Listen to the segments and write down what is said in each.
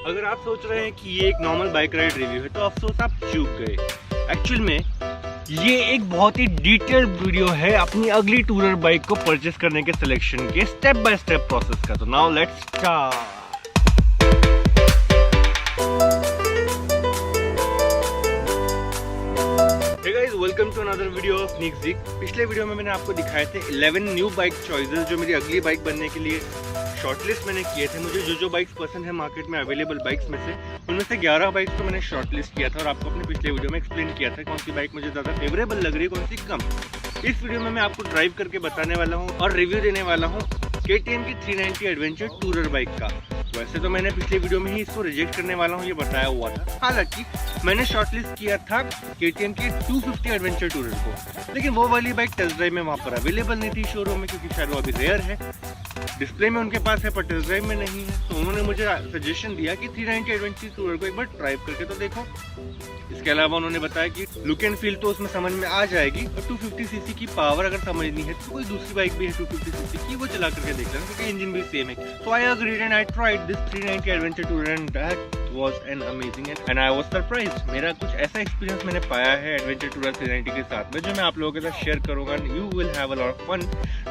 अगर आप सोच रहे हैं कि ये एक नॉर्मल बाइक राइड रिव्यू है तो अफसोस आप चूक गए। एक्चुअल में ये एक बहुत ही डिटेल्ड वीडियो है अपनी अगली टूरर बाइक को परचेस करने के सिलेक्शन के स्टेप बाय स्टेप प्रोसेस का। तो now let's start. Hey guys, welcome to another video of स्नीक ज़िक। पिछले वीडियो में मैंने आपको दिखाए थे 11 न्यू बाइक चॉइसेस जो मेरी अगली बाइक बनने के लिए शॉर्टलिस्ट मैंने किए थे। मुझे जो बाइक्स पसंद है मार्केट में अवेलेबल बाइक्स में से, उनमें से 11 बाइक्स को मैंने शॉर्टलिस्ट किया था और आपको अपने पिछले वीडियो में एक्सप्लेन किया था कौन सी बाइक मुझे ज़्यादा फेवरेबल लग रही है, कौन सी कम। इस वीडियो में मैं आपको ड्राइव करके बताने वाला हूँ और रिव्यू देने वाला हूँ KTM की 390 एडवेंचर टूरर बाइक का। वैसे तो मैंने पिछले वीडियो में ही इसको रिजेक्ट करने वाला हूँ, ये बताया हुआ था। हालांकि मैंने शॉर्टलिस्ट किया था KTM की 250 एडवेंचर टूरर को, लेकिन वो वाली बाइक टेस्ट ड्राइव में वहाँ पर अवेलेबल नहीं थी शोरूम में, क्योंकि शायद वो अभी रेयर है। डिस्प्ले में उनके पास है पर टेस्ट ड्राइव में नहीं है। तो उन्होंने मुझे सजेशन दिया कि 390 एडवेंचर टूरर को एक बार ड्राइव करके तो देखो। इसके अलावा उन्होंने बताया कि लुक एंड फील तो उसमें समझ में आ जाएगी और 250 सीसी की पावर अगर समझनी है तो कोई दूसरी बाइक भी है 250 सीसी की, वो चला करके देख लेना क्योंकि इंजन भी सेम है। So I agreed and I tried this 390 adventure tourer and that was an amazing and I was surprised। मेरा कुछ ऐसा एक्सपीरियंस मैंने पाया है एडवेंचर टूरर 390 के साथ में जो मैं आप लोगों के साथ शेयर करूंगा। You will have a lot of fun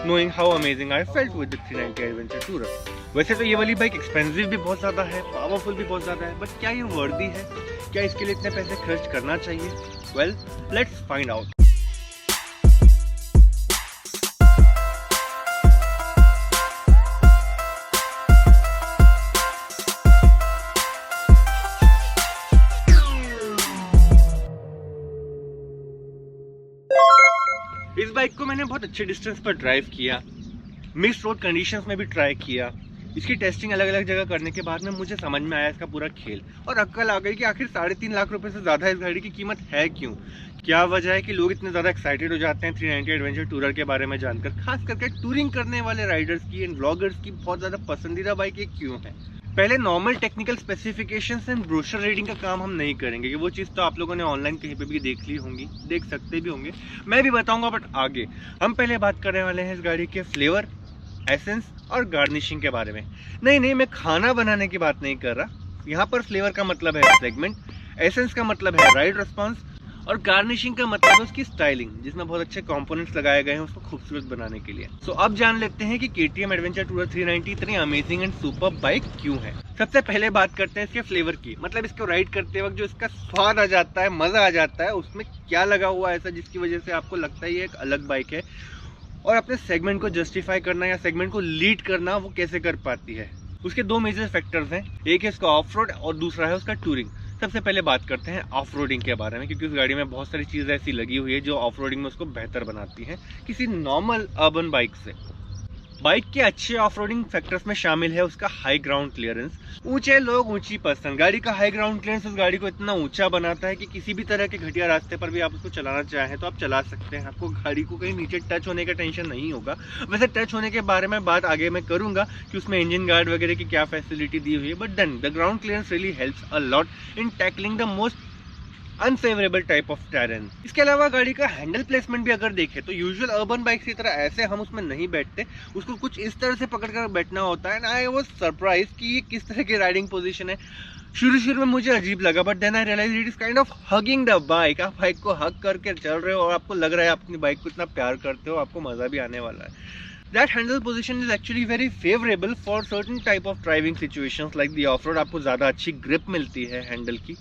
knowing how amazing I felt with the 390 adventure tourer. वैसे तो ये वाली बाइक एक्सपेंसिव भी बहुत ज़्यादा है, पावरफुल भी बहुत ज़्यादा है, बट क्या ये वर्दी है? क्या इसके लिए इतने पैसे खर्च करना चाहिए? Well, let's find out. इस बाइक को मैंने बहुत अच्छे डिस्टेंस पर ड्राइव किया, मिक्स्ड रोड कंडीशंस में भी ट्राई किया। इसकी टेस्टिंग अलग अलग जगह करने के बाद में मुझे समझ में आया इसका पूरा खेल, और अक्ल आ गई कि आखिर 3.5 लाख रुपए से ज़्यादा इस गाड़ी की कीमत है क्यों। क्या वजह है कि लोग इतने ज़्यादा एक्साइटेड हो जाते हैं 390 एडवेंचर टूरर के बारे में जानकर, खास करके टूरिंग करने वाले राइडर्स की एंड ब्लॉगर्स की बहुत ज़्यादा पसंदीदा बाइक ये क्यों है। पहले normal technical specifications and brochure reading का काम हम नहीं करेंगे, कि वो चीज़ तो आप लोगों ने ऑनलाइन कहीं पे भी देख ली होंगी, देख सकते भी होंगे, मैं भी बताऊंगा। बट आगे हम पहले बात करने वाले हैं इस गाड़ी के फ्लेवर, एसेंस और गार्निशिंग के बारे में। नहीं, मैं खाना बनाने की बात नहीं कर रहा। यहाँ पर फ्लेवर का मतलब है सेगमेंट, एसेंस का मतलब है राइड रिस्पॉन्स और गार्निशिंग का मतलब है उसकी स्टाइलिंग, जिसमें बहुत अच्छे कंपोनेंट्स लगाए गए हैं उसको खूबसूरत बनाने के लिए। सो अब जान लेते हैं कि KTM एडवेंचर टूरर 390 इतनी अमेजिंग एंड सुपर बाइक क्यों है। सबसे पहले बात करते हैं इसके फ्लेवर की, मतलब इसको राइड करते वक्त जो इसका स्वाद आ जाता है, मजा आ जाता है, उसमें क्या लगा हुआ है ऐसा जिसकी वजह से आपको लगता है ये एक अलग बाइक है, और अपने सेगमेंट को जस्टिफाई करना या सेगमेंट को लीड करना वो कैसे कर पाती है। उसके दो मेजर फैक्टर्स हैं, एक है इसका ऑफ रोड और दूसरा है उसका टूरिंग। सबसे पहले बात करते हैं ऑफ रोडिंग के बारे में, क्योंकि उस गाड़ी में बहुत सारी चीज़ें ऐसी लगी हुई है जो ऑफ रोडिंग में उसको बेहतर बनाती हैं किसी नॉर्मल अर्बन बाइक से। बाइक के अच्छे ऑफ रोडिंग फैक्टर्स में शामिल है उसका हाई ग्राउंड क्लियरेंस। ऊंचे लोग ऊंची पसंद। गाड़ी का हाई ग्राउंड क्लियरेंस उस गाड़ी को इतना ऊंचा बनाता है कि किसी भी तरह के घटिया रास्ते पर भी आप उसको चलाना चाहें तो आप चला सकते हैं। आपको गाड़ी को कहीं नीचे टच होने का टेंशन नहीं होगा। वैसे टच होने के बारे में बात आगे मैं करूंगा कि उसमें इंजन गार्ड वगैरह की क्या फैसिलिटी दी हुई है, but then the ground clearance really helps a lot in tackling the most unfavourable type of terrain. इसके अलावा गाड़ी का हैंडल प्लेसमेंट भी अगर देखें तो यूजुअल अर्बन बाइक की तरह ऐसे हम उसमें नहीं बैठते, उसको कुछ इस तरह से पकड़कर बैठना होता है। एंड आई वाज सरप्राइज कि ये किस तरह की राइडिंग पोजीशन है। शुरू में मुझे अजीब लगा, but then I realise it is kind of hugging the bike. आप बाइक को हग करके चल रहे हो और आपको लग रहा है आप अपनी बाइक को इतना प्यार करते हो, आपको मजा भी आने वाला है। That handle position is actually very favorable for certain type of driving situations like the off-road। आपको ज़्यादा अच्छी ग्रिप मिलती है हैंडल की।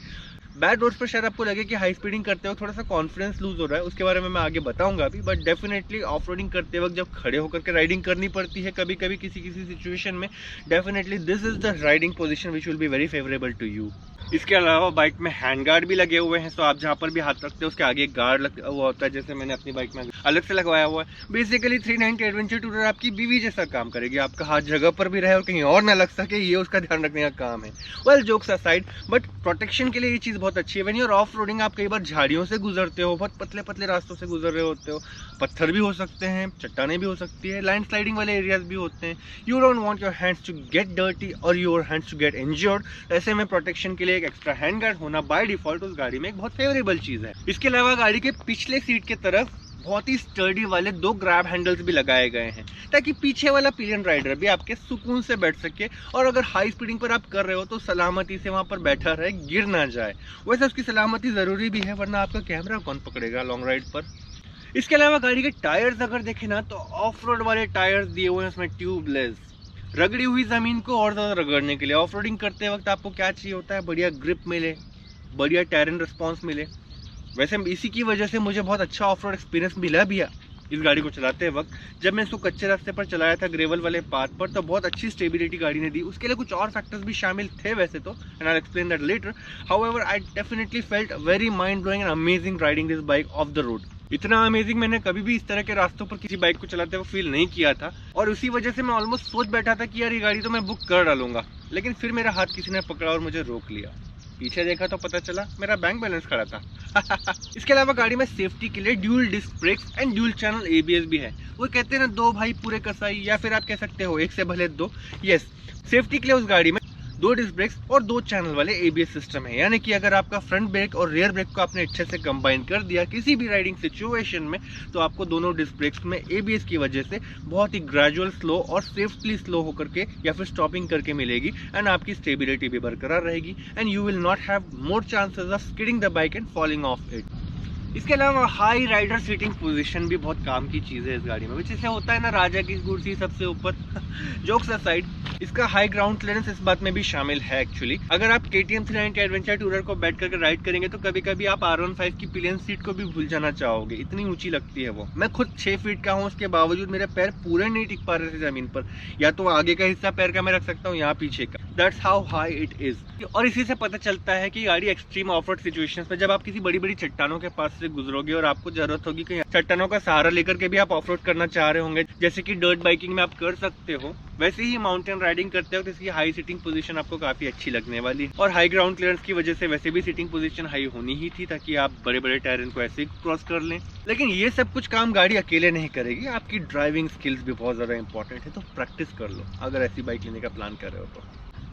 बैड रोड्स पर शायद आपको लगे कि हाई स्पीडिंग करते वक्त थोड़ा सा कॉन्फिडेंस लूज हो रहा है, उसके बारे में मैं आगे बताऊंगा अभी। बट डेफिनेटली ऑफ रोडिंग करते वक्त जब खड़े होकर के राइडिंग करनी पड़ती है कभी कभी किसी सिचुएशन में, definitely this is the riding position which will be very favourable to you. इसके अलावा बाइक में हैंड गार्ड भी लगे हुए हैं, तो आप जहाँ पर भी हाथ रखते हो उसके आगे एक गार्ड लगा हुआ होता है, जैसे मैंने अपनी बाइक में अलग से लगवाया हुआ है। बेसिकली 390 एडवेंचर टूरर आपकी बीवी जैसा काम करेगी, आपका हाथ जगह पर भी रहे और कहीं और ना लग सके, ये उसका ध्यान रखने का काम है। Well, jokes aside, but protection के लिए ये चीज़ बहुत अच्छी है। When you are off roading आप कई बार झाड़ियों से गुजरते हो, बहुत पतले पतले रास्तों से गुजर रहे होते हो, पत्थर भी हो सकते हैं, चट्टाने भी हो सकती है, लैंड स्लाइडिंग वाले एरियाज भी होते हैं। You don't want your hands to get dirty और your hands to get injured. ऐसे में प्रोटेक्शन के लिए एक एक्स्ट्रा हैंड गार्ड होना बाय डिफॉल्ट उस गाड़ी में एक बहुत फेवरेबल चीज़ है। इसके अलावा गाड़ी के पिछले सीट के तरफ बहुत ही स्टर्डी वाले 2 ग्रैब हैंडल्स भी लगाए गए हैं ताकि पीछे वाला पिलियन राइडर भी आपके सुकून से बैठ सके, और अगर हाई स्पीडिंग पर आप कर रहे हो तो सलामती से वहां पर बैठा रहे, गिर ना जाए। वैसे उसकी सलामती जरूरी भी है, वरना आपका कैमरा कौन पकड़ेगा लॉन्ग राइड पर। इसके अलावा गाड़ी के टायर्स अगर देखें ना तो ऑफ रोड वाले टायर्स दिए हुए हैं उसमें, ट्यूबलेस, रगड़ी हुई जमीन को और ज्यादा रगड़ने के लिए। ऑफ रोडिंग करते वक्त आपको क्या चाहिए होता है, बढ़िया ग्रिप मिले, बढ़िया टेरेन रिस्पॉन्स मिले। वैसे इसी की वजह से मुझे बहुत अच्छा ऑफ रोड एक्सपीरियंस मिला भी है इस गाड़ी को चलाते वक्त। जब मैं इसको कच्चे रास्ते पर चलाया था ग्रेवल वाले पाथ पर, तो बहुत अच्छी स्टेबिलिटी गाड़ी ने दी। उसके लिए कुछ और फैक्टर्स भी शामिल थे वैसे तो, and I explain that later. However I definitely felt very mind blowing and amazing riding this bike off the road. इतना अमेजिंग मैंने कभी भी इस तरह के रास्तों पर किसी बाइक को चलाते हुए फील नहीं किया था, और उसी वजह से मैं ऑलमोस्ट सोच बैठा था कि यार ये गाड़ी तो मैं बुक कर डालूंगा, लेकिन फिर मेरा हाथ किसी ने पकड़ा और मुझे रोक लिया। पीछे देखा तो पता चला मेरा बैंक बैलेंस खड़ा था। इसके अलावा गाड़ी में सेफ्टी के लिए dual disc brakes and dual channel ABS भी है। वो कहते हैं ना, 2 भाई पूरे कसाई, या फिर आप कह सकते हो 1 से भले 2। यस, सेफ्टी के लिए उस गाड़ी में 2 डिस्क ब्रेक्स और 2 चैनल वाले एबीएस सिस्टम है। यानी कि अगर आपका फ्रंट ब्रेक और रियर ब्रेक को आपने अच्छे से कंबाइन कर दिया किसी भी राइडिंग सिचुएशन में, तो आपको दोनों डिस्क ब्रेक्स में एबीएस की वजह से बहुत ही ग्रेजुअल स्लो और सेफ्टली स्लो होकर के या फिर स्टॉपिंग करके मिलेगी, एंड आपकी स्टेबिलिटी भी बरकरार रहेगी, and you will not have more chances of skidding the bike and falling of it. इसके अलावा हाई राइडर सीटिंग पोजीशन भी बहुत काम की चीज़ है इस गाड़ी में, विच इससे होता है ना राजा की कुर्सी सबसे ऊपर। जोक्स असाइड, इसका हाई ग्राउंड क्लियरेंस इस बात में भी शामिल है एक्चुअली। अगर आप KTM 390 एडवेंचर टूरर को बैठ करके राइड करेंगे तो कभी कभी आप R15 की पिलियन सीट को भी भूल जाना चाहोगे, इतनी ऊंची लगती है वो। मैं खुद 6 फीट का हूँ, उसके बावजूद मेरे पैर पूरे नहीं टिक पा रहे थे जमीन पर। या तो आगे का हिस्सा पैर का मैं रख सकता हूँ, यहाँ पीछे का। That's how high it is. और इसी से पता चलता है कि गाड़ी एक्सट्रीम ऑफ रोड सिचुएशंस में, जब आप किसी बड़ी बड़ी चट्टानों के पास से गुजरोगे और आपको जरूरत होगी कि चट्टानों का सहारा लेकर के भी आप ऑफ रोड करना चाह रहे होंगे, जैसे कि डर्ट बाइकिंग में आप कर सकते हो, वैसे ही माउंटेन राइडिंग करते हो तो इसकी हाई सीटिंग पोजीशन आपको काफी अच्छी लगने वाली है। और हाई ग्राउंड क्लियरेंस की वजह से वैसे भी सीटिंग पोजीशन हाई होनी ही थी, ताकि आप बड़े बड़े टेरेन को ऐसे ही क्रॉस कर लें। लेकिन ये सब कुछ काम गाड़ी अकेले नहीं करेगी, आपकी ड्राइविंग स्किल्स भी बहुत ज्यादा इंपॉर्टेंट है, तो प्रैक्टिस कर लो अगर ऐसी बाइक लेने का प्लान कर रहे हो तो।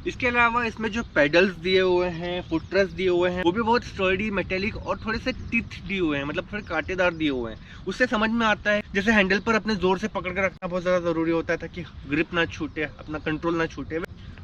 इसके अलावा इसमें जो पेडल्स दिए हुए हैं, फुटरेस्ट दिए हुए हैं, वो भी बहुत स्टर्डी, मेटेलिक और थोड़े से टीथ दिए हुए हैं, मतलब थोड़े कांटेदार दिए हुए हैं। उससे समझ में आता है जैसे हैंडल पर अपने जोर से पकड़ कर रखना बहुत ज्यादा जरूरी होता है ताकि ग्रिप ना छूटे, अपना कंट्रोल ना छूटे,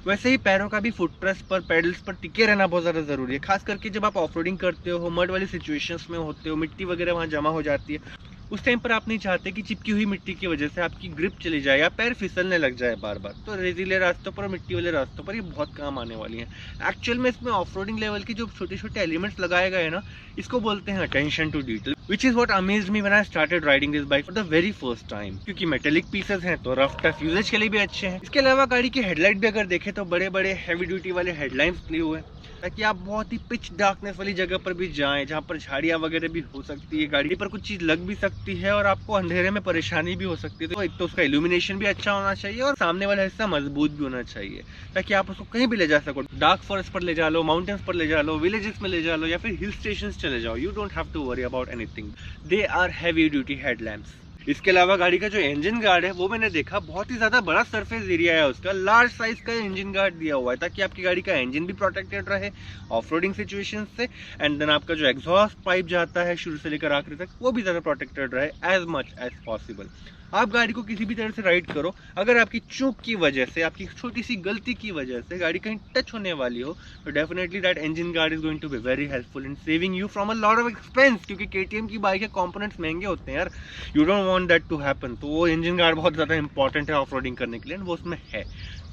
वैसे ही पैरों का भी फुटरेस्ट पर, पेडल्स पर टिके रहना बहुत ज़्यादा ज़रूरी है। खास करके जब आप ऑफ रोडिंग करते हो, मड वाली सिचुएशंस में होते हो, मिट्टी वगैरह वहाँ जमा हो जाती है, उस टाइम पर आप नहीं चाहते कि चिपकी हुई मिट्टी की वजह से आपकी ग्रिप चली जाए या पैर फिसलने लग जाए बार बार। तो रेजीले रास्तों पर, मिट्टी वाले रास्तों पर ये बहुत काम आने वाली हैं। एक्चुअल में इसमें ऑफ रोडिंग लेवल के जो छोटे छोटे एलिमेंट्स लगाए गए हैं ना, इसको बोलते हैं attention to detail, which is what amazed me when I started riding this bike for the very first time. क्योंकि मेटेलिक पीसेस हैं तो रफ टफ यूजेज के लिए भी अच्छे हैं। इसके अलावा गाड़ी की हेडलाइट भी अगर देखें तो बड़े बड़े हैवी ड्यूटी वाले हेडलाइट्स लिए हुए हैं, ताकि आप बहुत ही पिच डार्कनेस वाली जगह पर भी जाएं, जहाँ पर झाड़ियाँ वगैरह भी हो सकती है, गाड़ी पर कुछ चीज लग भी सकती है और आपको अंधेरे में परेशानी भी हो सकती है। तो एक तो उसका इल्यूमिनेशन भी अच्छा होना चाहिए और सामने वाला हिस्सा मजबूत भी होना चाहिए, ताकि आप उसको कहीं भी ले जा सको। डार्क फॉरेस्ट पर ले जा लो, माउंटेन्स पर ले जा लो, विलेजेस में ले जा लो, या फिर हिल स्टेशन चले जाओ, you don't have to worry about anything, they are heavy duty headlamps. इसके अलावा गाड़ी का जो इंजन गार्ड है वो मैंने देखा बहुत ही ज्यादा बड़ा सरफेस एरिया है उसका, लार्ज साइज का इंजन गार्ड दिया हुआ है, ताकि आपकी गाड़ी का इंजन भी प्रोटेक्टेड रहे ऑफ रोडिंग सिचुएशन से, एंड देन आपका जो एग्जॉस्ट पाइप जाता है शुरू से लेकर आखिर तक, वो भी ज्यादा प्रोटेक्टेड रहे एज मच एज पॉसिबल। आप गाड़ी को किसी भी तरह से राइड करो, अगर आपकी चूक की वजह से, आपकी छोटी सी गलती की वजह से गाड़ी कहीं टच होने वाली हो, तो definitely that engine guard is going to be very helpful in saving you from a lot of expense. क्योंकि KTM की बाइक के कंपोनेंट्स महंगे होते हैं यार, you don't want that to happen. तो वो इंजन गार्ड बहुत ज़्यादा इंपॉर्टेंट है ऑफ रोडिंग करने के लिए, वो उसमें है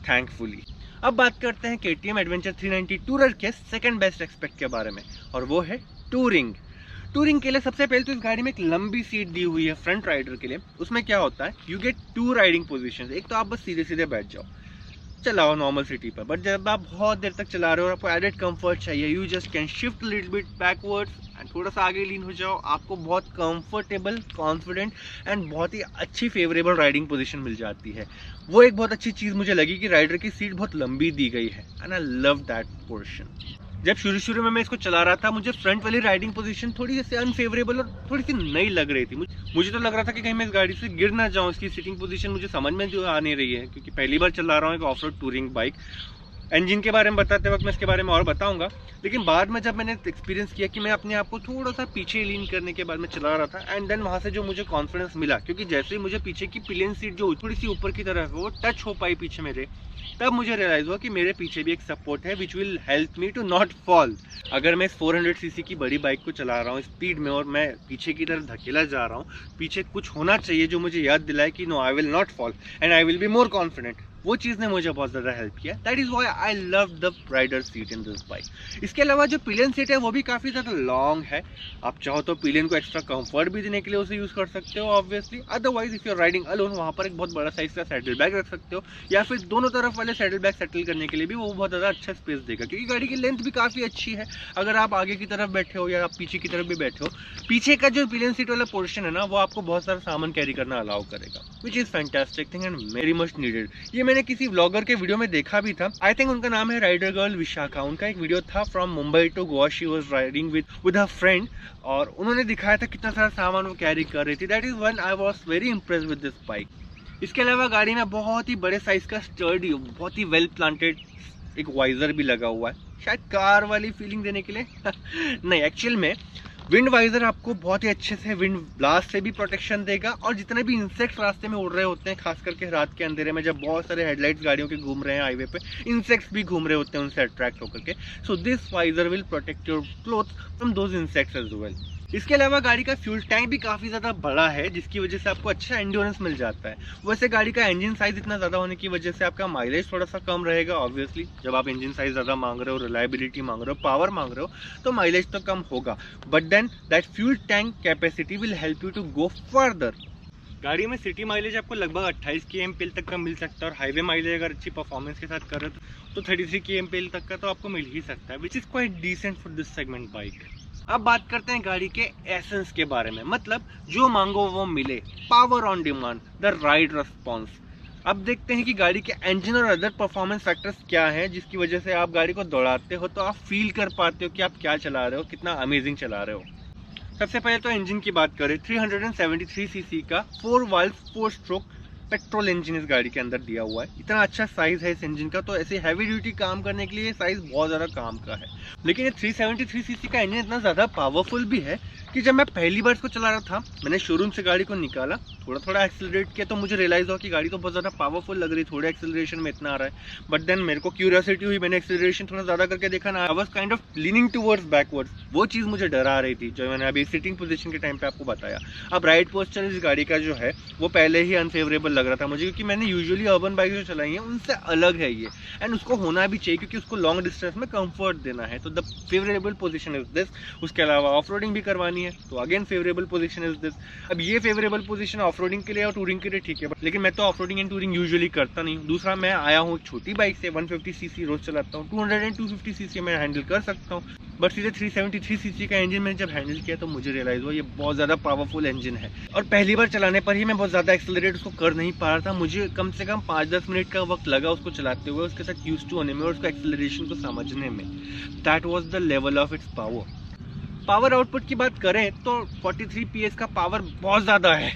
थैंकफुली। अब बात करते हैं KTM एडवेंचर 390 टूरर के सेकंड बेस्ट एस्पेक्ट के बारे में, और वो है टूरिंग। टूरिंग के लिए सबसे पहले तो इस गाड़ी में एक लंबी सीट दी हुई है फ्रंट राइडर के लिए। उसमें क्या होता है, यू गेट 2 राइडिंग पोजीशंस। एक तो आप बस सीधे सीधे बैठ जाओ, चलाओ नॉर्मल सिटी पर, बट जब आप बहुत देर तक चला रहे हो और आपको एडेड कंफर्ट चाहिए, you just can shift little bit backwards and थोड़ा सा आगे लीन हो जाओ, आपको बहुत कंफर्टेबल, कॉन्फिडेंट एंड बहुत ही अच्छी फेवरेबल राइडिंग पोजीशन मिल जाती है। वो एक बहुत अच्छी चीज़ मुझे लगी कि राइडर की सीट बहुत लंबी दी गई है, and I love that portion. जब शुरू में मैं इसको चला रहा था, मुझे फ्रंट वाली राइडिंग पोजीशन थोड़ी सी अनफेवरेबल और थोड़ी सी नई लग रही थी। मुझे तो लग रहा था कि कहीं मैं इस गाड़ी से गिर ना जाऊं। इसकी सीटिंग पोजीशन मुझे समझ में जो आ नहीं रही है, क्योंकि पहली बार चला रहा हूँ एक of road touring bike. Engine के बारे में बताते वक्त मैं इसके बारे में और बताऊंगा, लेकिन बाद में जब मैंने एक्सपीरियंस किया कि मैं अपने आप को थोड़ा सा पीछे लीन करने के बाद मैं चला रहा था, एंड देन वहाँ से जो मुझे कॉन्फिडेंस मिला, क्योंकि जैसे ही मुझे पीछे की पिलियन सीट जो थोड़ी सी ऊपर की तरफ है वो टच हो पाई पीछे मेरे, तब मुझे रियलाइज हुआ कि मेरे पीछे भी एक सपोर्ट है which will help me to not fall. अगर मैं इस 400 सीसी की बड़ी बाइक को चला रहा हूँ स्पीड में और मैं पीछे की तरफ धकेला जा रहा हूँ, पीछे कुछ होना चाहिए जो मुझे याद दिलाए कि no I will not fall and I will be more confident. वो चीज़ ने मुझे बहुत ज़्यादा हेल्प किया। That is why I love the rider seat in this bike. इसके अलावा जो पिलियन सीट है वो भी काफ़ी ज़्यादा लॉन्ग है। आप चाहो तो पिलियन को एक्स्ट्रा कंफर्ट भी देने के लिए उसे यूज़ कर सकते हो obviously. Otherwise if you are riding alone, वहाँ पर एक बहुत बड़ा साइज का सैडल बैग रख सकते हो, या फिर दोनों तरफ वाले सैडल बैग सेटल करने के लिए भी वो बहुत ज़्यादा अच्छा स्पेस देगा, क्योंकि गाड़ी की लेंथ भी काफ़ी अच्छी है। अगर आप आगे की तरफ बैठे हो या आप पीछे की तरफ भी बैठे हो, पीछे का जो पिलियन सीट वाला पोर्शन है ना, वो आपको बहुत सारा सामान कैरी करना अलाउ करेगा, which is fantastic thing and very much needed. ये मैंने किसी व्लॉगर के वीडियो में देखा भी था। आई थिंक उनका नाम है राइडर गर्ल विशाखा। उनका एक वीडियो था from Mumbai to Goa, she was riding with her friend, और उन्होंने दिखाया था कितना सारा सामान वो कैरी कर रही थी। That is when I was very impressed with this bike. इसके अलावा गाड़ी में बहुत ही बड़े साइज का स्टर्डी, बहुत ही वेल प्लांटेड एक वाइजर भी लगा हुआ है, शायद कार वाली फीलिंग देने के लिए नहीं, एक्चुअल में विंड वाइजर आपको बहुत ही अच्छे से विंड ब्लास्ट से भी प्रोटेक्शन देगा, और जितने भी इंसेक्ट्स रास्ते में उड़ रहे होते हैं, खास करके रात के अंधेरे में जब बहुत सारे हेडलाइट्स गाड़ियों के घूम रहे हैं हाईवे पे, इंसेक्ट्स भी घूम रहे होते हैं उनसे अट्रैक्ट होकर के। So this visor will protect your cloth from those insects as well. इसके अलावा गाड़ी का फ्यूल टैंक भी काफ़ी ज़्यादा बड़ा है, जिसकी वजह से आपको अच्छा एंड्योरेंस मिल जाता है। वैसे गाड़ी का इंजन साइज इतना ज़्यादा होने की वजह से आपका माइलेज थोड़ा सा कम रहेगा ऑब्वियसली। जब आप इंजन साइज ज़्यादा मांग रहे हो, रिलायबिलिटी मांग रहे हो, पावर मांग रहे हो, तो माइलेज तो कम होगा, but then that fuel tank capacity will help you to go further. गाड़ी में सिटी माइलेज आपको लगभग 28 kmpl तक का मिल सकता है, और हाईवे माइलेज अगर अच्छी परफॉर्मेंस के साथ कर रहे हो तो 33 kmpl तक का तो आपको मिल ही सकता है, which is quite decent for this segment bike. अब बात करते हैं गाड़ी के एसेंस के बारे में, मतलब जो मांगो वो मिले, power on demand, the ride response. अब देखते हैं कि गाड़ी के इंजन और अदर परफॉर्मेंस फैक्टर्स क्या हैं, जिसकी वजह से आप गाड़ी को दौड़ाते हो तो आप फील कर पाते हो कि आप क्या चला रहे हो, कितना अमेजिंग चला रहे हो। सबसे पहले तो इंजन की बात करें, 373 सीसी का 4 वाल्व 4 स्ट्रोक पेट्रोल इंजन इस गाड़ी के अंदर दिया हुआ है। इतना अच्छा साइज है इस इंजन का, तो ऐसे हैवी ड्यूटी काम करने के लिए साइज बहुत ज़्यादा काम का है। लेकिन ये 373 सीसी का इंजन इतना ज़्यादा पावरफुल भी है कि जब मैं पहली बार इसको चला रहा था, मैंने शोरूम से गाड़ी को निकाला, थोड़ा थोड़ा एक्सेलरेट किया, तो मुझे रियलाइज हुआ कि गाड़ी तो बहुत ज़्यादा पावरफुल लग रही, थोड़े एक्सेलरेशन में इतना आ रहा है। बट देन मेरे को क्यूरियोसिटी हुई, मैंने एक्सेलरेशन थोड़ा ज़्यादा करके देखा ना, I was kind of leaning towards backwards. वो चीज़ मुझे डरा रही थी, जो मैंने अभी सिटिंग पोजीशन के टाइम पे आपको बताया। अब राइड पोस्चर इस गाड़ी का जो है वो पहले ही अनफेवरेबल लग रहा था मुझे, क्योंकि मैंने यूजुअली अर्बन बाइक जो चलाई हैं उनसे अलग है ये, एंड उसको होना भी चाहिए क्योंकि उसको लॉन्ग डिस्टेंस में कंफर्ट देना है। तो the favourable position is this. उसके अलावा ऑफ रोडिंग भी करवानी है, तो again favourable position is this. अब ये फेवरेबल पोजीशन ऑफ रोडिंग के लिए और टूरिंग के लिए ठीक है, लेकिन मैं तो off roading and touring usually करता नहीं। दूसरा, मैं आया हूँ छोटी बाइक से, 150 सीसी रोज चलाता हूँ, 200 एंड 250 सीसी मैं हैंडल कर सकता हूँ, बट सीधे 373 सीसी का इंजन मैंने जब हैंडल किया तो मुझे रियलाइज हुआ ये बहुत ज़्यादा पावरफुल इंजन है। और पहली बार चलाने पर ही मैं बहुत ज़्यादा एक्सेलरेट उसको कर नहीं पा रहा था, मुझे कम से कम 5-10 मिनट का वक्त लगा उसको चलाते हुए, उसके साथ यूज टू होने में और उसका एक्सेलरेशन को समझने में। That was the level of its power output की बात करें तो 43 PS का पावर बहुत ज़्यादा है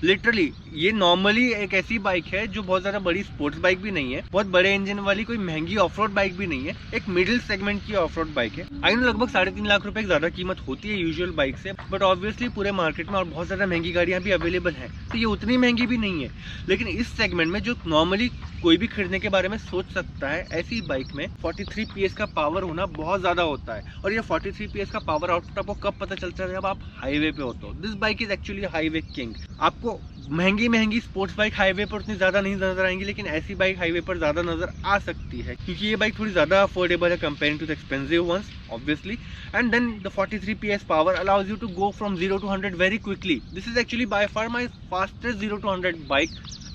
लिटरली। ये नॉर्मली एक ऐसी बाइक है जो बहुत ज़्यादा बड़ी स्पोर्ट्स बाइक भी नहीं है, बहुत बड़े इंजन वाली कोई महंगी ऑफ रोड बाइक भी नहीं है, एक मिडिल सेगमेंट की ऑफ रोड बाइक है। आई नो लगभग 3.5 लाख रुपए ज़्यादा कीमत होती है यूजुअल बाइक से, बट ऑब्वियसली पूरे मार्केट में और बहुत ज़्यादा महंगी गाड़ियाँ भी अवेलेबल हैं, तो ये उतनी महंगी भी नहीं है। लेकिन इस सेगमेंट में जो नॉर्मली कोई भी खरीदने के बारे में सोच सकता है, ऐसी बाइक में 43 PS का पावर होना बहुत ज़्यादा होता है। और ये 43 PS का पावर आउटपुट आपको कब पता चलता है? जब आप हाईवे पे होते हो। This bike is actually highway king. आपको महंगी स्पोर्ट्स बाइक हाईवे पर उतनी ज़्यादा नहीं नजर आएंगी, लेकिन ऐसी बाइक हाईवे पर ज़्यादा नजर आ सकती है, क्योंकि ये बाइक थोड़ी ज़्यादा अफोर्डेबल है comparing to the expensive ones obviously. And then the 43 PS power allows you to go from 0 to 100 very quickly. This is actually by far my fastest 0 to 100 bike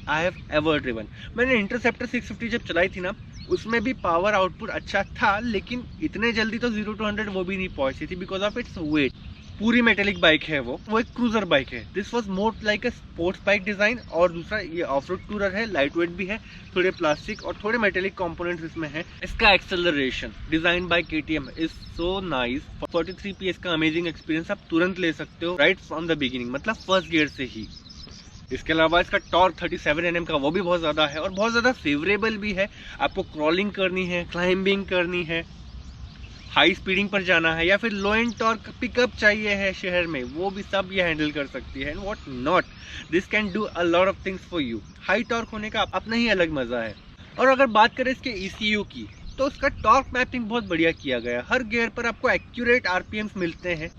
I have ever driven. मैंने Interceptor 650 जब चलाई थी ना, उसमें भी power output अच्छा था, लेकिन इतने जल्दी तो 0 to 100 वो भी नहीं पहुंची थी बिकॉज ऑफ इट्स वेट। पूरी मेटेलिक बाइक है वो एक क्रूजर बाइक है। This was more like a sports bike design. और दूसरा, ये ऑफ रोड टूरर है, लाइट वेट भी है, थोड़े प्लास्टिक और थोड़े मेटेलिक कंपोनेंट्स इसमें है। इसका acceleration design by KTM is so nice. 43 PS का अमेजिंग एक्सपीरियंस आप तुरंत ले सकते हो राइट फ्रॉम द बिगिनिंग, मतलब फर्स्ट गियर से ही। इसके अलावा इसका टॉर्क 37 Nm का वो भी बहुत ज़्यादा है और बहुत ज़्यादा फेवरेबल भी है। आपको क्रॉलिंग करनी है, क्लाइंबिंग करनी है, हाई स्पीडिंग पर जाना है या फिर लो एंड टॉर्क पिकअप चाहिए है शहर में, वो भी सब ये हैंडल कर सकती है। And what not, this can do a lot of things for you. High torque होने का अपना ही अलग मज़ा है। और अगर बात करें इसके ECU की, तो उसका टॉर्क मैपिंग बहुत बढ़िया किया गया है। हर गियर पर आपको एक्यूरेट RPMs मिलते हैं,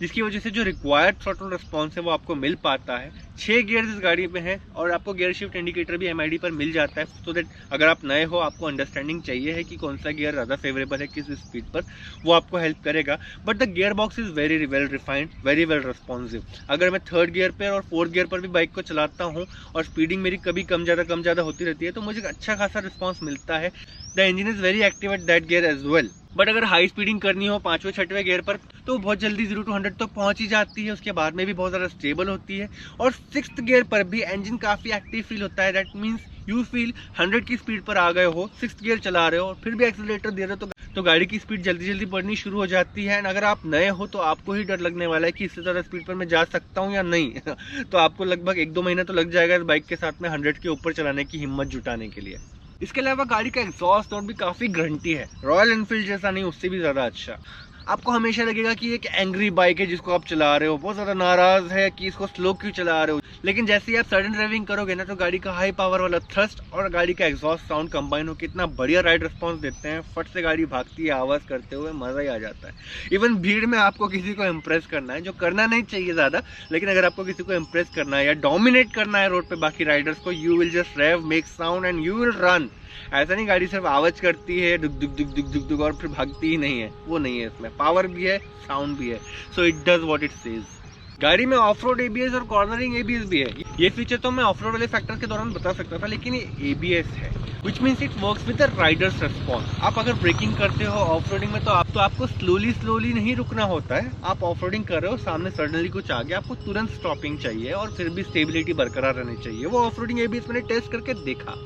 जिसकी वजह से जो रिक्वायर्ड थ्रॉटल रिस्पॉन्स है वो आपको मिल पाता है। 6 गियर्स इस गाड़ी में है और आपको गियर शिफ्ट इंडिकेटर भी MID पर मिल जाता है, सो दैट अगर आप नए हो, आपको अंडरस्टैंडिंग चाहिए है कि कौन सा गियर ज़्यादा फेवरेबल है किस स्पीड पर, वो आपको हेल्प करेगा। But the gear box is very well refined, very well responsive. अगर मैं 3rd गियर पर और 4th गियर पर भी बाइक को चलाता हूँ और स्पीडिंग मेरी कभी कम ज़्यादा होती रहती है, तो मुझे अच्छा खासा रिस्पॉन्स मिलता है। The engine is very active at that gear as well. But अगर हाई स्पीडिंग करनी हो 5वें 6वें गियर पर, तो बहुत जल्दी 0 to 100 तो पहुंच ही जाती है। उसके बाद में भी बहुत ज़्यादा स्टेबल होती है। और 6th गियर पर भी इंजन काफ़ी एक्टिव फील होता है। दैट मीन्स यू फील 100 की स्पीड पर आ गए हो, 6th गियर चला रहे हो और फिर भी एक्सीलरेटर दे रहे हो, तो गाड़ी की स्पीड जल्दी बढ़नी शुरू हो जाती है। एंड अगर आप नए हो तो आपको ही डर लगने वाला है कि इससे ज़्यादा स्पीड पर मैं जा सकता हूँ या नहीं तो आपको लगभग 1-2 महीना तो लग जाएगा इस बाइक के साथ में 100 के ऊपर चलाने की हिम्मत जुटाने के लिए। इसके अलावा गाड़ी का एग्जॉस्ट नोट भी काफ़ी ग्रंटी है, रॉयल एनफील्ड जैसा नहीं, उससे भी ज़्यादा अच्छा। आपको हमेशा लगेगा कि एक एंग्री बाइक है जिसको आप चला रहे हो, बहुत ज़्यादा नाराज़ है कि इसको स्लो क्यों चला रहे हो। लेकिन जैसे ही आप सडन ड्राइविंग करोगे ना, तो गाड़ी का हाई पावर वाला थ्रस्ट और गाड़ी का एग्जॉस्ट साउंड कंबाइन होकर इतना बढ़िया राइड रिस्पॉन्स देते हैं, फट से गाड़ी भागती है आवाज़ करते हुए, मज़ा ही आ जाता है। इवन भीड़ में आपको किसी को इम्प्रेस करना है, जो करना नहीं चाहिए ज़्यादा, लेकिन अगर आपको किसी को इम्प्रेस करना है या डोमिनेट करना है रोड पे बाकी राइडर्स को, you will just rev, make sound and you will run. ऐसा नहीं गाड़ी सिर्फ आवाज करती है दुक दुक दुक दुक दुक दुक और फिर भागती ही नहीं है, वो नहीं है। इसमें पावर भी है, साउंड भी है, so it does what it says. गाड़ी में ऑफ रोड ABS और कॉर्नरिंग ABS भी है। ये फीचर तो मैं ऑफ रोड वाले फैक्टर के दौरान बता सकता था, लेकिन ये ABS है, which means it works with the Riders response. आप अगर ब्रेकिंग करते हो ऑफ रोडिंग में, तो आपको स्लोली नहीं रुकना होता है। आप ऑफ रोडिंग कर रहे हो, सामने सडनली कुछ आ गया, आपको तुरंत स्टॉपिंग चाहिए और फिर भी स्टेबिलिटी बरकरार रहनी चाहिए। वो ऑफ रोडिंग ABS मैंने टेस्ट करके देखा।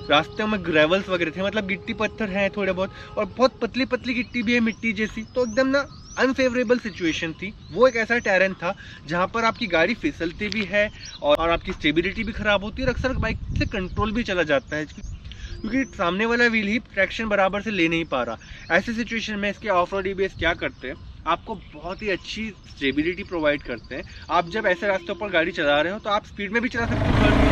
रास्ते में ग्रेवल्स वगैरह थे, मतलब गिट्टी पत्थर हैं थोड़े बहुत, और बहुत पतली गिट्टी भी है मिट्टी जैसी, तो एकदम ना अनफेवरेबल सिचुएशन थी। वो एक ऐसा टेरेन था जहाँ पर आपकी गाड़ी फिसलती भी है और आपकी स्टेबिलिटी भी खराब होती है और अक्सर बाइक से कंट्रोल भी चला जाता है, क्योंकि सामने वाला व्हील ही ट्रैक्शन बराबर से ले नहीं पा रहा। ऐसे सिचुएशन में इसके ऑफ रोड ABS क्या करते हैं, आपको बहुत ही अच्छी स्टेबिलिटी प्रोवाइड करते हैं। आप जब ऐसे रास्तों पर गाड़ी चला रहे हो तो आप स्पीड में भी चला सकते हो।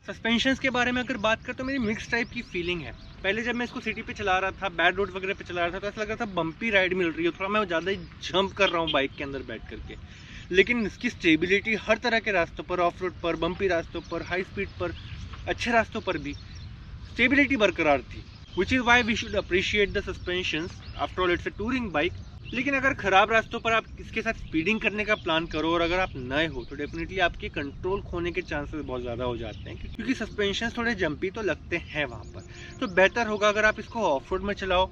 सस्पेंशंस के बारे में अगर बात करें तो मेरी मिक्स टाइप की फीलिंग है। पहले जब मैं इसको सिटी पे चला रहा था, बैड रोड वगैरह पे चला रहा था, तो ऐसा लग रहा था बम्पी राइड मिल रही है, थोड़ा मैं ज़्यादा ही जंप कर रहा हूँ बाइक के अंदर बैठ करके। लेकिन इसकी स्टेबिलिटी हर तरह के रास्तों पर, ऑफ रोड पर, बम्पी रास्तों पर, हाई स्पीड पर, अच्छे रास्तों पर भी स्टेबिलिटी बरकरार थी, which is why we should appreciate the suspensions. After all it's a touring bike. लेकिन अगर खराब रास्तों पर आप इसके साथ स्पीडिंग करने का प्लान करो और अगर आप नए हो, तो डेफिनेटली आपके कंट्रोल खोने के चांसेस बहुत ज़्यादा हो जाते हैं, क्योंकि सस्पेंशन थोड़े जंपी तो लगते हैं वहाँ पर। तो बेहतर होगा अगर आप इसको ऑफ रोड में चलाओ,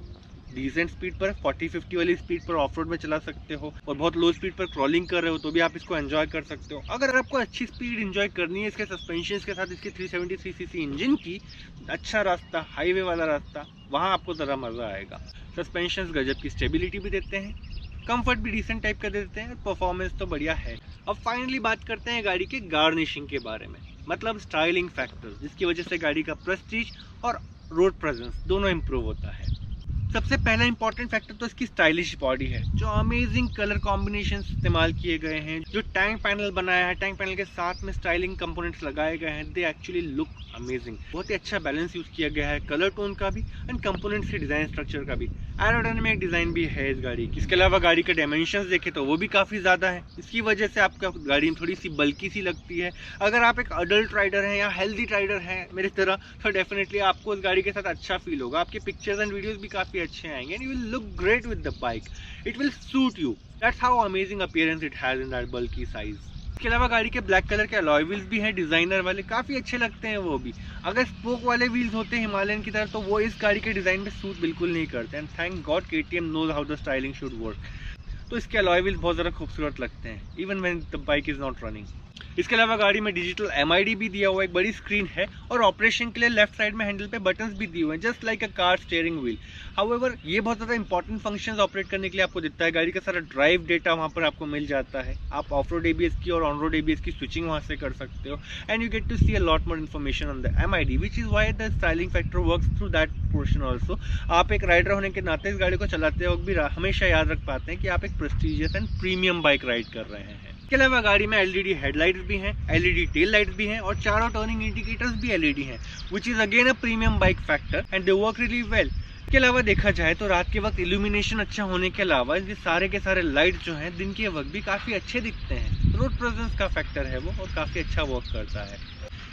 डिसेंट स्पीड पर, 40-50 वाली स्पीड पर ऑफ रोड में चला सकते हो, और बहुत लो स्पीड पर क्रॉलिंग कर रहे हो तो भी आप इसको एंजॉय कर सकते हो। अगर आपको अच्छी स्पीड एंजॉय करनी है इसके सस्पेंशन के साथ, इसके 373cc इंजन की, अच्छा रास्ता, हाईवे वाला रास्ता, वहाँ आपको ज़रा मज़ा आएगा। सस्पेंशन गजब की स्टेबिलिटी भी देते हैं, कंफर्ट भी डिसेंट टाइप का देते हैं, परफॉर्मेंस तो बढ़िया है। अब फाइनली बात करते हैं गाड़ी के गार्निशिंग के बारे में, मतलब स्टाइलिंग फैक्टर, जिसकी वजह से गाड़ी का प्रेस्टीज और रोड प्रेजेंस दोनों इंप्रूव होता है। सबसे पहला इंपॉर्टेंट फैक्टर तो इसकी स्टाइलिश बॉडी है, जो अमेजिंग कलर कॉम्बिनेशन इस्तेमाल किए गए हैं। जो टैंक पैनल बनाया है, टैंक पैनल के साथ में स्टाइलिंग कंपोनेंट्स लगाए गए हैं, दे एक्चुअली लुक अमेजिंग। बहुत ही अच्छा बैलेंस यूज किया गया है, कलर टोन का भी एंड कंपोनेंट्स के डिजाइन स्ट्रक्चर का भी। एरोडायनामिक डिजाइन भी है इस गाड़ी की। इसके अलावा गाड़ी के डायमेंशंस देखें तो वो भी काफी ज्यादा है, इसकी वजह से आपका गाड़ी थोड़ी सी बल्की सी लगती है। अगर आप एक अडल्ट राइडर हैं या हेल्दी राइडर हैं मेरी तरह, तो डेफिनेटली आपको इस गाड़ी के साथ अच्छा फील होगा। आपके पिक्चर्स एंड वीडियोस भी काफी अच्छे आएंगे and you will look great with the bike. It will suit you, that's how amazing appearance it has in that bulky size. इसके अलावा गाड़ी के ब्लैक कलर के अलॉय व्हील्स भी हैं, डिजाइनर वाले, काफी अच्छे लगते हैं वो भी। अगर स्पोक वाले व्हील्स होते हैं हिमालयन की तरह, तो वो इस गाड़ी के डिजाइन में सूट बिल्कुल नहीं करते। And thank god KTM knows how the styling should work. तो इसके अलॉय व्हील्स बहुत ज़्यादा खूबसूरत लगते हैं, even when the bike is not running. इसके अलावा गाड़ी में डिजिटल MID भी दिया हुआ है, एक बड़ी स्क्रीन है और ऑपरेशन के लिए लेफ्ट साइड में हैंडल पे बटन्स भी दिए हुए हैं, just like a car steering wheel. However ये बहुत ज़्यादा इंपॉर्टेंट फंक्शंस ऑपरेट करने के लिए आपको देता है। गाड़ी का सारा ड्राइव डेटा वहाँ पर आपको मिल जाता है। आप ऑफ रोड ABS की और ऑन रोड ABS की स्विचिंग वहाँ से कर सकते हो and you get to see a lot more information on the MID, which is why the styling factor works through that portion also. आप एक राइडर होने के नाते इस गाड़ी को चलाते वक्त भी हमेशा याद रख पाते हैं कि आप एक prestigious and premium bike ride कर रहे हैं। इसके अलावा गाड़ी में LED हेडलाइट्स भी हैं, LED टेल लाइट्स भी हैं और चारों टर्निंग इंडिकेटर्स भी LED हैं, which is again a premium bike factor and they work really well. इसके अलावा देखा जाए तो रात के वक्त इल्यूमिनेशन अच्छा होने के अलावा ये सारे के सारे लाइट जो हैं दिन के वक्त भी काफ़ी अच्छे दिखते हैं। रोड प्रेजेंस का फैक्टर है वो और काफ़ी अच्छा वर्क करता है।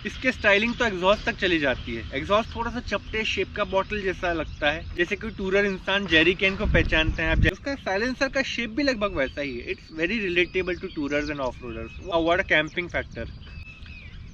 इसके स्टाइलिंग तो एग्जॉस्ट तक चली जाती है। एग्जॉस्ट थोड़ा सा चपटे शेप का बॉटल जैसा लगता है, जैसे कोई टूरर इंसान जेरी कैन को पहचानते हैं आप। उसका साइलेंसर का शेप भी लगभग वैसा ही है। It's very relatable to tourers and off roaders. What a camping factor.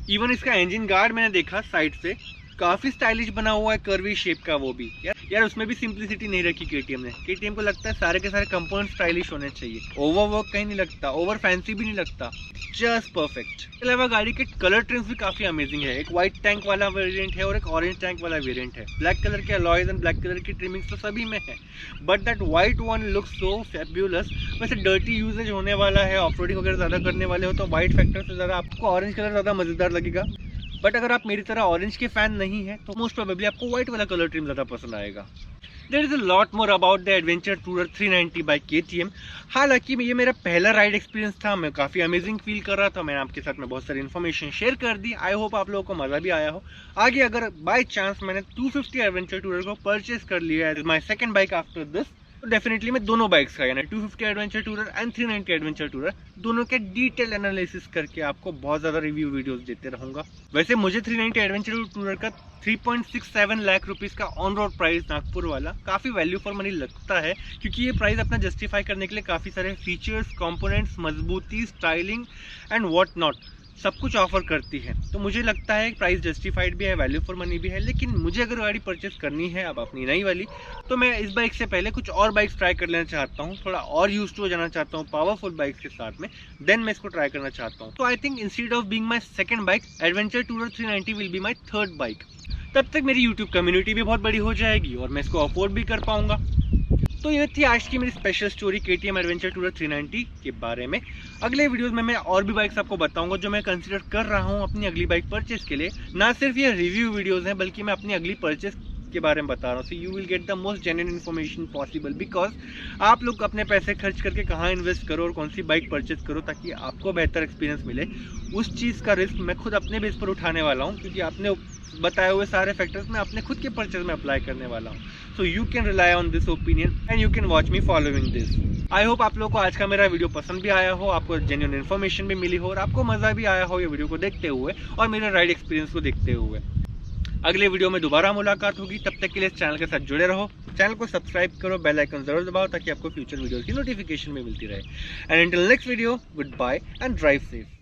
Even इसका इंजन गार्ड मैंने देखा साइड से काफी स्टाइलिश बना हुआ है, कर्वी शेप का वो भी। यार उसमें भी सिंप्लिसिटी नहीं रखी KTM ने। KTM को लगता है सारे के सारे कंपोनेंट स्टाइलिश होने चाहिए, ओवरवर्क कहीं नहीं लगता, ओवर फैंसी भी नहीं लगता, जस्ट परफेक्ट। इसके अलावा गाड़ी के कलर ट्रिम्स भी काफी अमेजिंग है। एक व्हाइट टैंक वाला वेरिएंट है और एक ऑरेंज टैंक वाला वेरिएंट है। ब्लैक कलर के अलॉयज एंड ब्लैक कलर की ट्रिमिंग्स तो सभी में है, but that white one looks so fabulous. वैसे डर्टी यूजेज होने वाला है, ऑफ रोडिंग वगैरह ज्यादा करने वाले हो तो व्हाइट फैक्टर से ज्यादा आपको ऑरेंज कलर ज्यादा मजेदार लगेगा। बट अगर आप मेरी तरह ऑरेंज के फैन नहीं है तो मोस्ट प्रोबेबली आपको व्हाइट वाला कलर ट्रिम ज़्यादा पसंद आएगा। There is a lot more about the adventure tourer 390 by KTM। हालांकि ये मेरा पहला राइड एक्सपीरियंस था, मैं काफ़ी अमेजिंग फील कर रहा था। मैंने आपके साथ में बहुत सारी इन्फॉर्मेशन शेयर कर दी। आई होप आप लोगों को मज़ा भी आया हो। आगे अगर बाई चांस मैंने 250 एडवेंचर टूरर को परचेज कर लिया है, my second bike after this, तो डेफिनेटली मैं दोनों बाइक्स का यानी 250 adventure tourer and 390 adventure tourer दोनों के डिटेल एनालिसिस करके आपको बहुत ज़्यादा रिव्यू वीडियोस देते रहूँगा। वैसे मुझे 390 एडवेंचर टूरर का 3.67 लाख रुपीज़ का ऑन रोड प्राइस नागपुर वाला काफ़ी वैल्यू फॉर मनी लगता है, क्योंकि ये प्राइस अपना जस्टिफाई करने के लिए काफ़ी सारे फीचर्स, कंपोनेंट्स, मजबूती, स्टाइलिंग एंड व्हाट नॉट सब कुछ ऑफर करती है। तो मुझे लगता है प्राइस जस्टिफाइड भी है, वैल्यू फॉर मनी भी है। लेकिन मुझे अगर गाड़ी परचेस करनी है अब अपनी नई वाली, तो मैं इस बाइक से पहले कुछ और बाइक्स ट्राई कर लेना चाहता हूँ, थोड़ा और यूज टू हो जाना चाहता हूँ पावरफुल बाइक्स के साथ में, देन मैं इसको ट्राई करना चाहता हूँ। तो I think instead of being my second bike, adventure tourer 390 will be my third bike. तब तक मेरी यूट्यूब कम्युनिटी भी बहुत बड़ी हो जाएगी और मैं इसको अफोर्ड भी कर पाऊंगा। तो ये थी आज की मेरी special story KTM adventure tourer 390 के बारे में। अगले वीडियोस में मैं और भी बाइक्स आपको बताऊंगा जो मैं कंसीडर कर रहा हूं अपनी अगली बाइक परचेस के लिए। ना सिर्फ ये रिव्यू वीडियोस हैं बल्कि मैं अपनी अगली परचेस के बारे में बता रहा हूँ। So you will get the most genuine information possible, because आप लोग अपने पैसे खर्च करके कहाँ इन्वेस्ट करो और कौन सी बाइक परचेस करो ताकि आपको बेहतर एक्सपीरियंस मिले, उस चीज़ का रिस्क मैं खुद अपने बेस पर उठाने वाला हूँ, क्योंकि आपने बताए हुए सारे फैक्टर्स मैं अपने खुद के परचेज में अप्लाई करने वाला हूँ। So you can rely on this opinion and you can watch me following this. I hope आप लोगों को आज का मेरा वीडियो पसंद भी आया हो, आपको जेन्युइन इन्फॉर्मेशन भी मिली हो और आपको मज़ा भी आया हो ये वीडियो को देखते हुए और मेरे राइड एक्सपीरियंस को देखते हुए। अगले वीडियो में दोबारा मुलाकात होगी, तब तक के लिए इस चैनल के साथ जुड़े रहो। चैनल को सब्सक्राइब करो, बेल आइकन जरूर दबाओ ताकि आपको फ्यूचर वीडियोस की नोटिफिकेशन भी मिलती रहे। And until next video, good bye and drive safe.